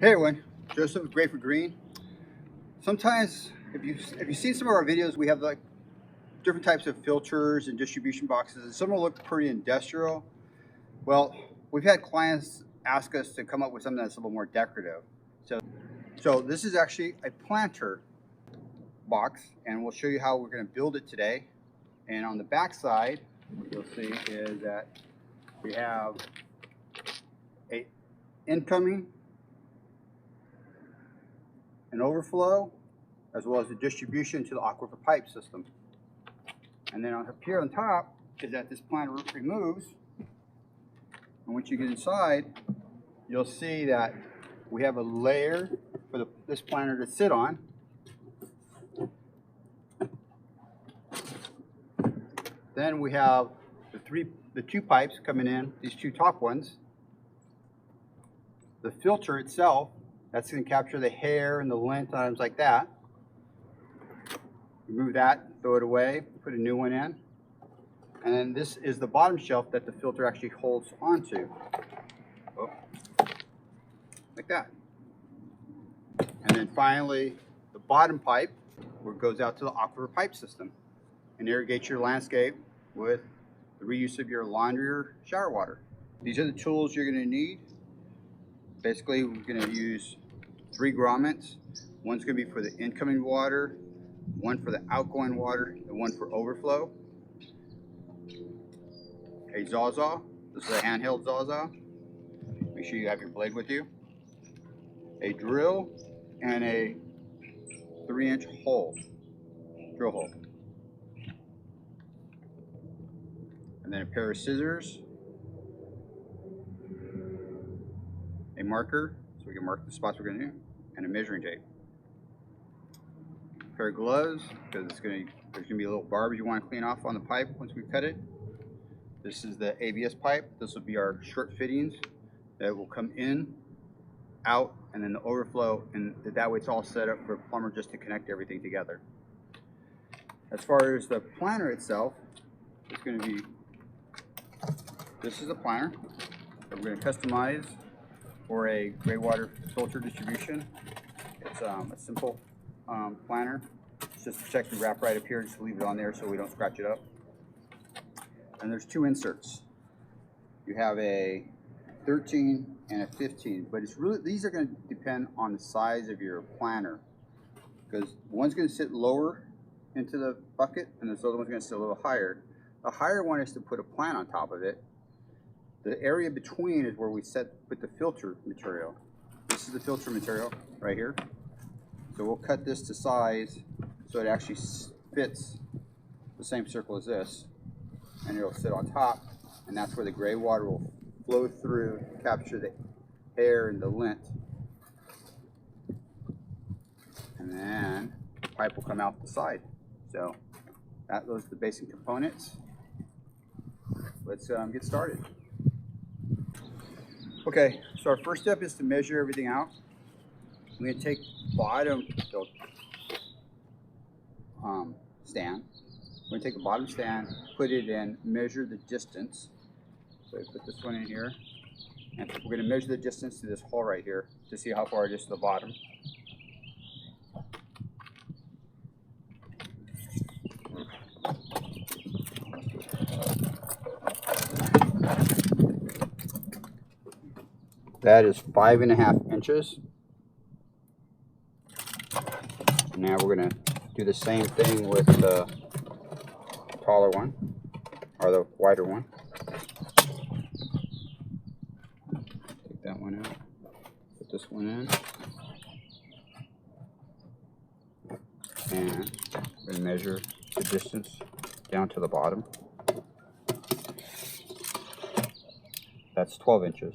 Hey everyone, Joseph with Greywater Green. Sometimes, if you've seen some of our videos, we have like different types of filters and distribution boxes, and some will look pretty industrial. Well, we've had clients ask us to come up with something that's a little more decorative. So this is actually a planter box, and we'll show you how we're going to build it today. And on the back side, what you'll see is that we have a incoming, an overflow, as well as the distribution to the Aquifer Pipe system. And then up here on top is that this planter removes. And once you get inside, you'll see that we have a layer for this planter to sit on. Then we have the two pipes coming in, these two top ones. The filter itself, that's going to capture the hair and the lint, items like that. Remove that, throw it away, put a new one in. And then this is the bottom shelf that the filter actually holds onto. Oh, like that. And then finally, the bottom pipe, where it goes out to the Aquifer Pipe system and irrigates your landscape with the reuse of your laundry or shower water. These are the tools you're going to need. Basically, we're going to use 3 grommets. One's going to be for the incoming water, one for the outgoing water, and one for overflow. A Zawzaw. This is a handheld Zawzaw. Make sure you have your blade with you. A drill and a 3-inch hole, drill hole. And then a pair of scissors, a marker, so we can mark the spots we're going to do, and a measuring tape. A pair of gloves, because there's going to be little barbs you want to clean off on the pipe once we cut it. This is the ABS pipe. This will be our short fittings that will come in, out, and then the overflow, and that way it's all set up for a plumber just to connect everything together. As far as the planter itself, it's going to be, this is a planter that we're going to customize for a Greywater filter distribution. It's a simple planter. It's just protect the wrap right up here. Just leave it on there so we don't scratch it up. And there's 2 inserts. You have a 13 and a 15, but it's really, these are going to depend on the size of your planter, because one's going to sit lower into the bucket and this other one's going to sit a little higher. The higher one is to put a plant on top of it. The area between is where we put the filter material. This is the filter material right here. So we'll cut this to size so it actually fits the same circle as this, and it'll sit on top, and that's where the gray water will flow through, capture the air and the lint, and then the pipe will come out the side. So those are the basic components. Let's get started. Okay, so our first step is to measure everything out. I'm going to take bottom stand. We're going to take the bottom stand, put it in, measure the distance. So I put this one in here, and we're going to measure the distance to this hole right here to see how far it is to the bottom. That is 5.5 inches. Now we're going to do the same thing with the taller one, or the wider one. Take that one out, put this one in, and we're going to measure the distance down to the bottom. That's 12 inches.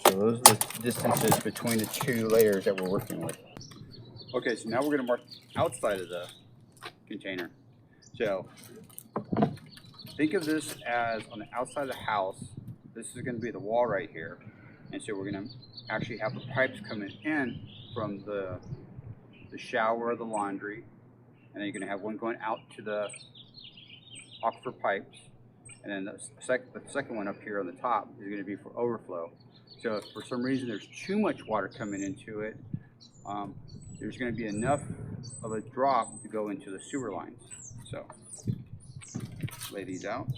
So those are the distances between the 2 layers that we're working with. Okay, so now we're going to mark the outside of the container. So think of this as on the outside of the house. This is going to be the wall right here. And so we're going to actually have the pipes coming in from the shower or the laundry. And then you're going to have one going out to the Aquifer pipes. and then the second one up here on the top is going to be for overflow. So if for some reason there's too much water coming into it, there's going to be enough of a drop to go into the sewer lines. So lay these out.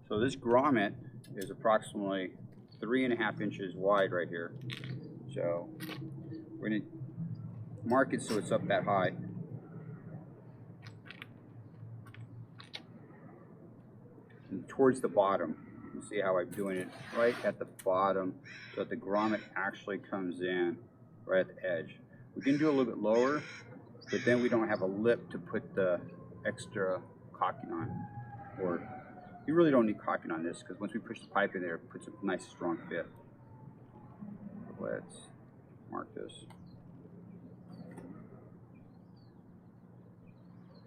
So this grommet is approximately 3.5 inches wide right here. So we're going to mark it so it's up that high. And towards the bottom. You see how I'm doing it right at the bottom so that the grommet actually comes in right at the edge. We can do a little bit lower, but then we don't have a lip to put the extra caulking on. Or you really don't need caulking on this because once we push the pipe in there, it puts a nice strong fit. Let's mark this.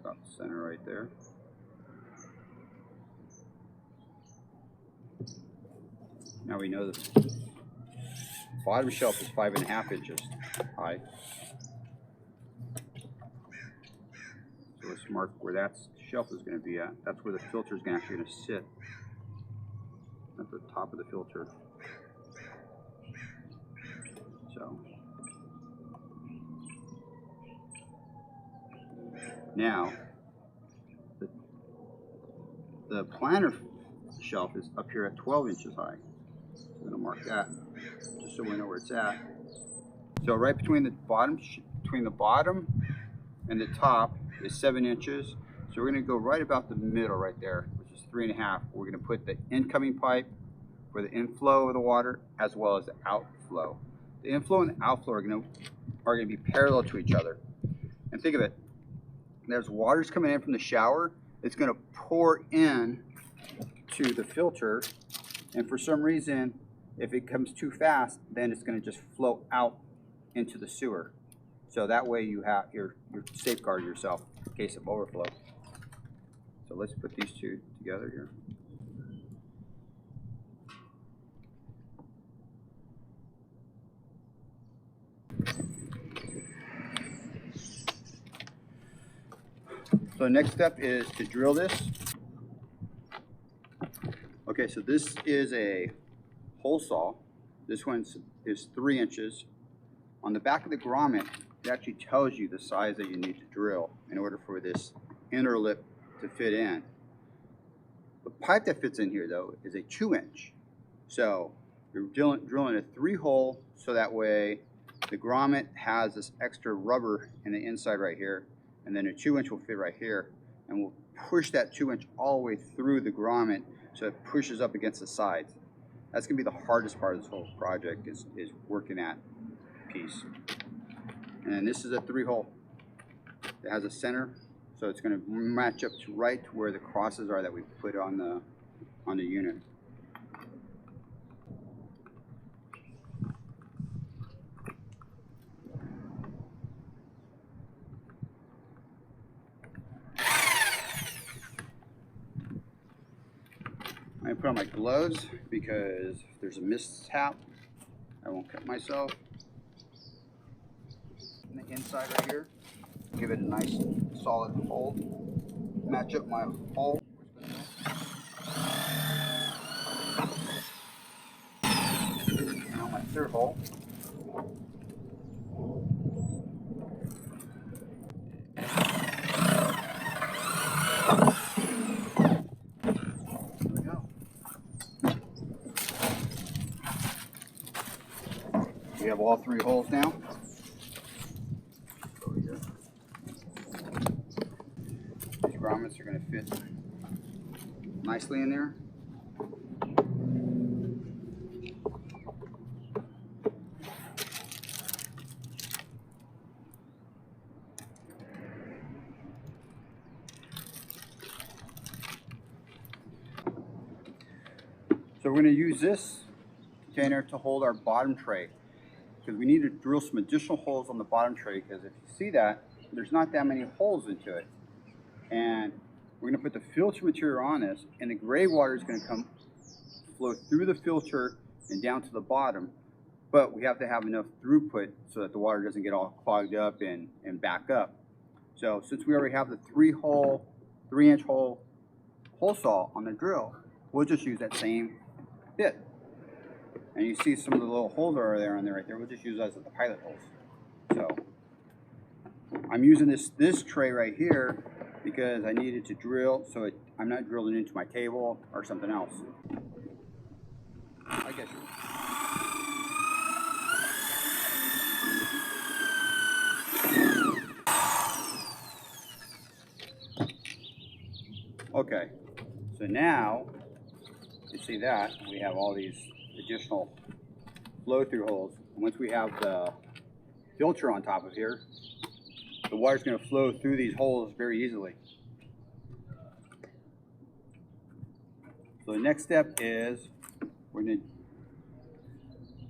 About the center right there. Now we know the bottom shelf is 5.5 inches high. So let's mark where that shelf is going to be at. That's where the filter is actually going to sit, at the top of the filter. So now the planter shelf is up here at 12 inches high. I'm going to mark that just so we know where it's at. So right between the bottom and the top is 7 inches. So we're going to go right about the middle right there, which is 3.5. We're going to put the incoming pipe for the inflow of the water as well as the outflow. The inflow and the outflow are going to be parallel to each other. And think of it, there's water's coming in from the shower. It's going to pour in to the filter, and for some reason, if it comes too fast, then it's going to just flow out into the sewer. So that way you have you're safeguarding yourself in case of overflow. So let's put these two together here. So next step is to drill this. Okay, so this is a hole saw. This one is 3 inches. On the back of the grommet, it actually tells you the size that you need to drill in order for this inner lip to fit in. The pipe that fits in here, though, is a 2-inch. So you're drilling a 3-hole so that way the grommet has this extra rubber in the inside right here, and then a 2-inch will fit right here, and we'll push that 2-inch all the way through the grommet so it pushes up against the sides. That's going to be the hardest part of this whole project is working that piece. And this is a 3-hole. It has a center, so it's going to match up to right to where the crosses are that we put on the unit. I put on my gloves because if there's a mishap, I won't cut myself. And the inside right here, give it a nice solid hold. Match up my hole. Now my 3rd hole. We have all 3 holes now. Over here. These grommets are going to fit nicely in there. So we're going to use this container to hold our bottom tray, because we need to drill some additional holes on the bottom tray, because if you see that, there's not that many holes into it. And we're going to put the filter material on this, and the gray water is going to flow through the filter and down to the bottom. but we have to have enough throughput so that the water doesn't get all clogged up and back up. So since we already have the 3-inch hole saw on the drill, we'll just use that same bit. And you see some of the little holes that are there on there right there. We'll just use those as the pilot holes. So I'm using this tray right here because I needed to drill so I'm not drilling into my table or something else. I guess okay, so now you see that we have all these additional flow-through holes. And once we have the filter on top of here, the water's going to flow through these holes very easily. So the next step is we're going to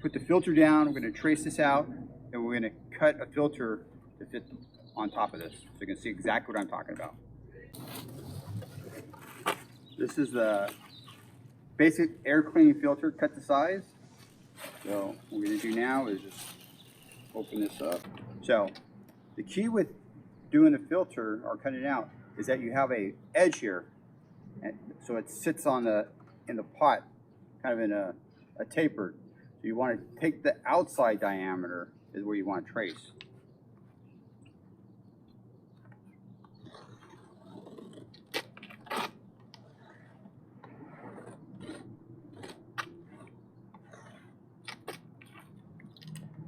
put the filter down, we're going to trace this out, and we're going to cut a filter to fit on top of this. So you can see exactly what I'm talking about. This is the basic air cleaning filter cut to size. So what we're going to do now is just open this up. So the key with doing the filter or cutting it out is that you have a edge here, and so it sits on in the pot, kind of in a tapered. So you want to take the outside diameter is where you want to trace.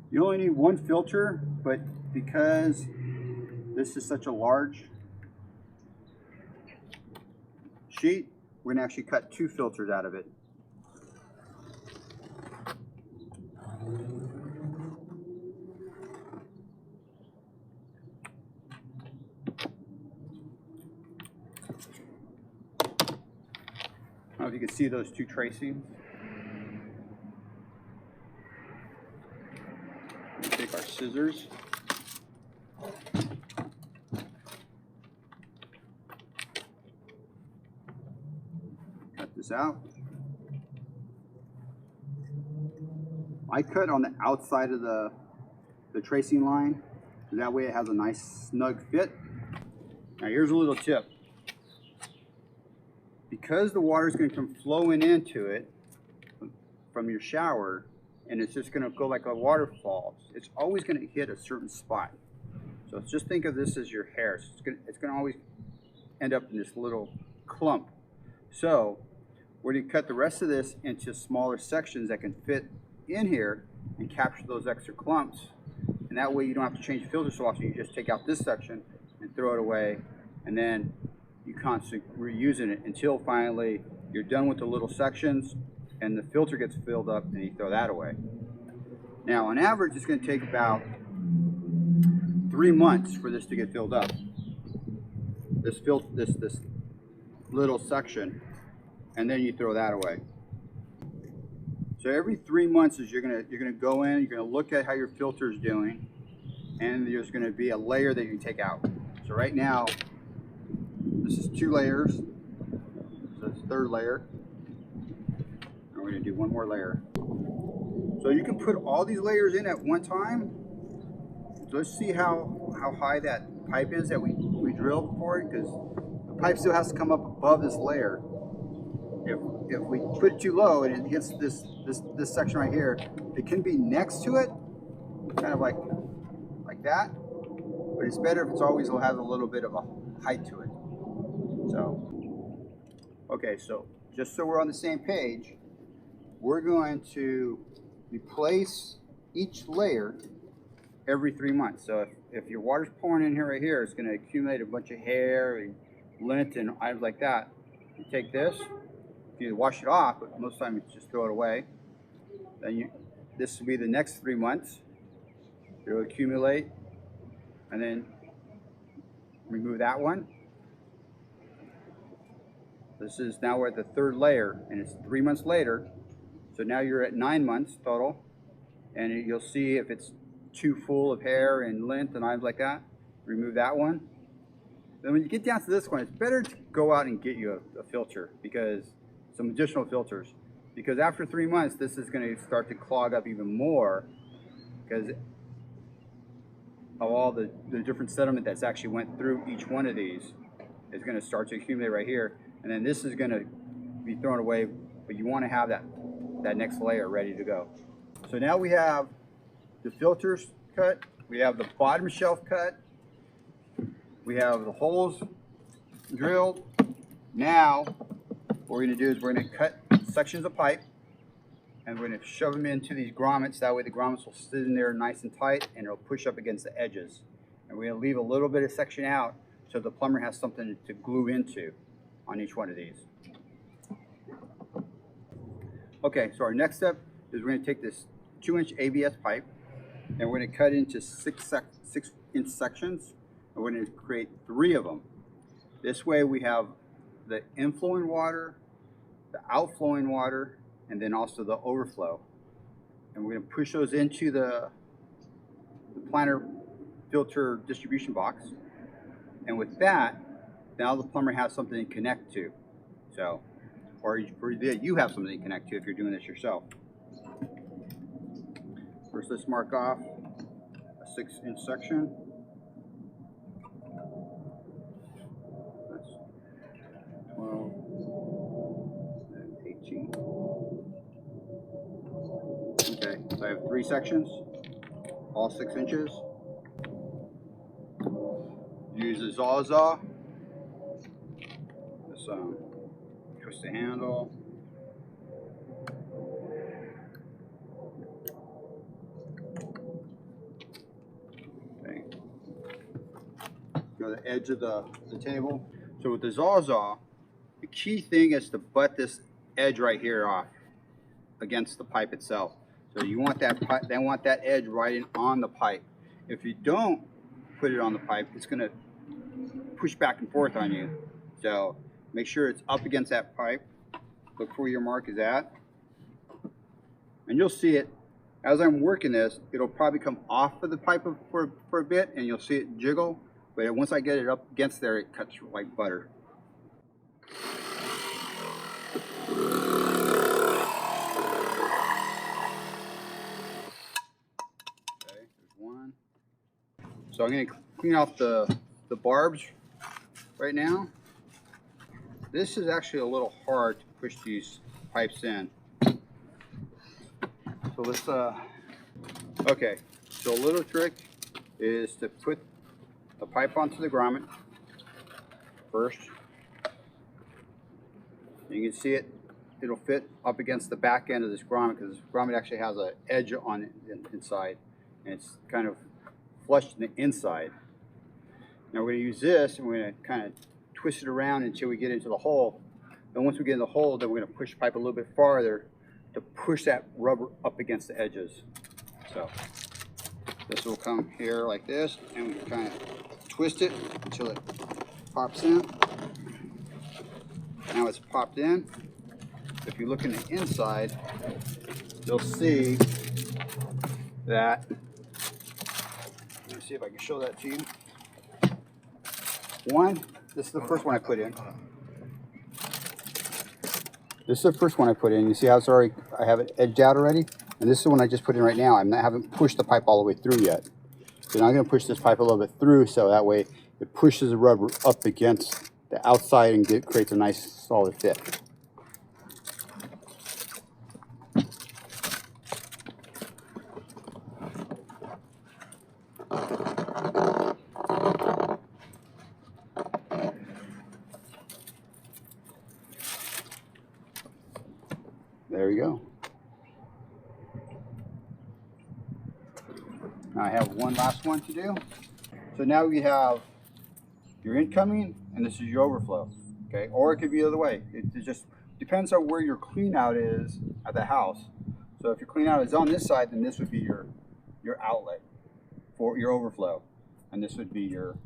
You only need one filter, but because this is such a large sheet, we're going to actually cut 2 filters out of it. I don't know if you can see those 2 tracings. Take our scissors. Cut this out. I cut on the outside of the tracing line, so that way it has a nice snug fit. Now here's a little tip. Because the water is going to come flowing into it from your shower, and it's just going to go like a waterfall, it's always going to hit a certain spot. So just think of this as your hair. So it's going to always end up in this little clump. So we're going to cut the rest of this into smaller sections that can fit in here and capture those extra clumps. And that way you don't have to change the filter so often. You just take out this section and throw it away, and then you constantly reusing it until finally you're done with the little sections and the filter gets filled up and you throw that away. Now on average it's going to take about 3 months for this to get filled up. This little section, and then you throw that away. So every 3 months is you're gonna go in, you're gonna look at how your filter is doing, and there's gonna be a layer that you take out. So right now, this is 2 layers. So it's 3rd layer. And we're gonna do 1 more layer. So you can put all these layers in at one time. So let's see how high that pipe is that we drilled for it, because the pipe still has to come up above this layer. If we put it too low and it hits this section right here, it can be next to it, kind of like that. But it's better if it's always has a little bit of a height to it. So, okay, so just so we're on the same page, we're going to replace each layer every 3 months. So if your water's pouring in here right here, it's going to accumulate a bunch of hair and lint and items like that. You take this, you wash it off, but most of the time you just throw it away. Then this will be the next 3 months. It'll accumulate, and then remove that one. This is now we're at the 3rd layer, and it's 3 months later. So now you're at 9 months total, and you'll see if it's too full of hair and lint and items like that. Remove that one. Then when you get down to this one, it's better to go out and get you a filter, because some additional filters, because after 3 months, this is going to start to clog up even more because of all the different sediment that's actually went through each one of these. Is going to start to accumulate right here, and then this is going to be thrown away, but you want to have that next layer ready to go. So now we have the filters cut, we have the bottom shelf cut, we have the holes drilled. Now what we're going to do is we're going to cut sections of pipe, and we're going to shove them into these grommets. That way the grommets will sit in there nice and tight, and it'll push up against the edges. And we're going to leave a little bit of section out so the plumber has something to glue into on each one of these. Okay, so our next step is we're going to take this 2-inch ABS pipe, and we're going to cut into 6-inch sections, and we're going to create 3 of them. This way we have the inflowing water, the outflowing water, and then also the overflow. And we're going to push those into the planter filter distribution box. And with that, now the plumber has something to connect to. So, or you have something to connect to if you're doing this yourself. First, let's mark off a 6-inch section. That's 12 and 18. Okay, so I have 3 sections, all 6 inches. Use a Sawzall. Just twist the handle. Okay. Go to the edge of the table. So with the Sawzall, the key thing is to butt this edge right here off against the pipe itself. So you want that pipe, they want that edge right in on the pipe. If you don't put it on the pipe, it's going to push back and forth on you. So make sure it's up against that pipe. Look for where your mark is at. And you'll see it as I'm working this, it'll probably come off of the pipe for a bit, and you'll see it jiggle. But once I get it up against there, it cuts like butter. Okay, there's one. So I'm going to clean off the barbs right now. This is actually a little hard to push these pipes in. So let's, okay, so a little trick is to put the pipe onto the grommet first. You can see it, it'll fit up against the back end of this grommet because this grommet actually has an edge on it inside, and it's kind of flush to the inside. Now we're going to use this, and we're going to kind of twist it around until we get into the hole. And once we get in the hole, then we're going to push the pipe a little bit farther to push that rubber up against the edges. So this will come here like this, and we can kind of twist it until it pops in. Now it's popped in. If you look in the inside, you'll see that, let me see if I can show that to you. One, this is the first one I put in. This is the first one I put in. You see how it's already, I have it edged out already? And this is the one I just put in right now. I haven't pushed the pipe all the way through yet. So now I'm going to push this pipe a little bit through, so that way it pushes the rubber up against the outside and creates a nice solid fit. There you go. Now I have one last one to do. So now we have your incoming, and this is your overflow. Okay, or it could be the other way. It just depends on where your clean out is at the house. So if your clean out is on this side, then this would be your outlet for your overflow, and this would be your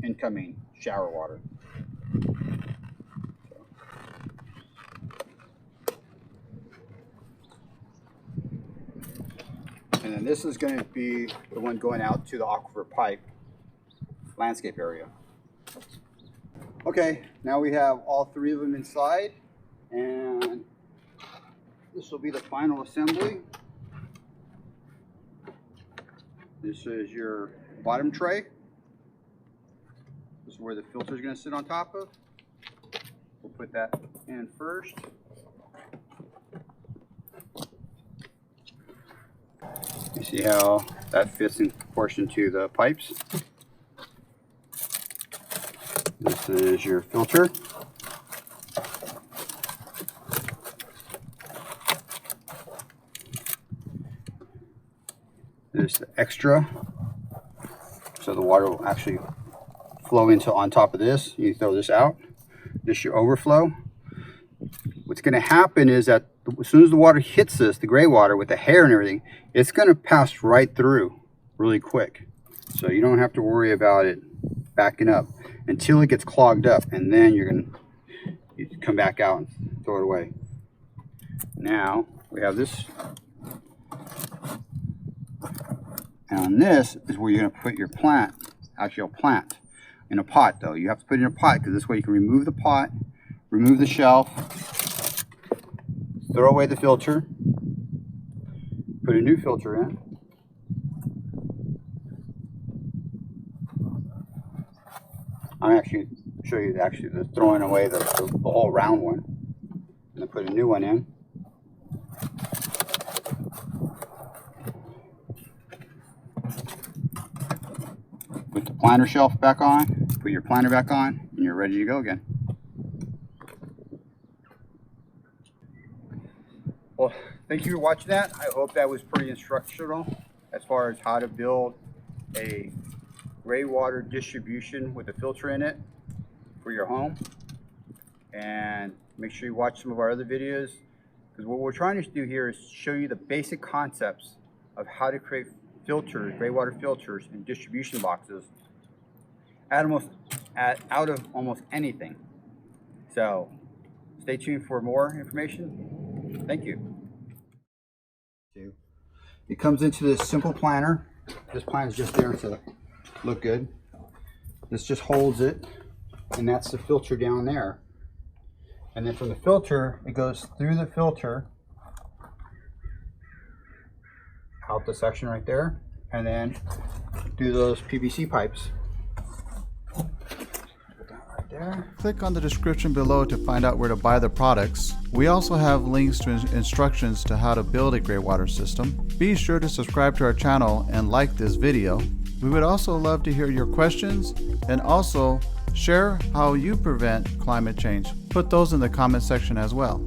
incoming shower water. And then this is going to be the one going out to the Aquifer Pipe landscape area. Okay, now we have all 3 of them inside, and This will be the final assembly. This is your bottom tray. This is where the filter is going to sit on top of. We'll put that in first. You see how that fits in proportion to the pipes. This is your filter. There's the extra, so the water will actually flow into on top of this. You throw this out. This is your overflow. What's going to happen is that as soon as the water hits this, the gray water with the hair and everything, it's going to pass right through really quick. So you don't have to worry about it backing up until it gets clogged up, and then you come back out and throw it away. Now we have this. And on this is where you're going to put your plant, actually a plant, in a pot though. You have to put it in a pot because this way you can remove the pot, remove the shelf, throw away the filter, put a new filter in. I'm actually show you the throwing away the whole round one, and then put a new one in. Put the planter shelf back on, put your planter back on, and you're ready to go again. Well, thank you for watching that. I hope that was pretty instructional as far as how to build a gray water distribution with a filter in it for your home. And make sure you watch some of our other videos, because what we're trying to do here is show you the basic concepts of how to create filters, gray water filters and distribution boxes out of almost anything. So stay tuned for more information. Thank you. It comes into this simple planter. This planter is just there to look good. This just holds it, and that's the filter down there. And then from the filter, it goes through the filter out the section right there, and then do those PVC pipes. Right there. Click on the description below to find out where to buy the products. We also have links to instructions to how to build a gray water system. Be sure to subscribe to our channel and like this video. We would also love to hear your questions, and also share how you prevent climate change. Put those in the comment section as well.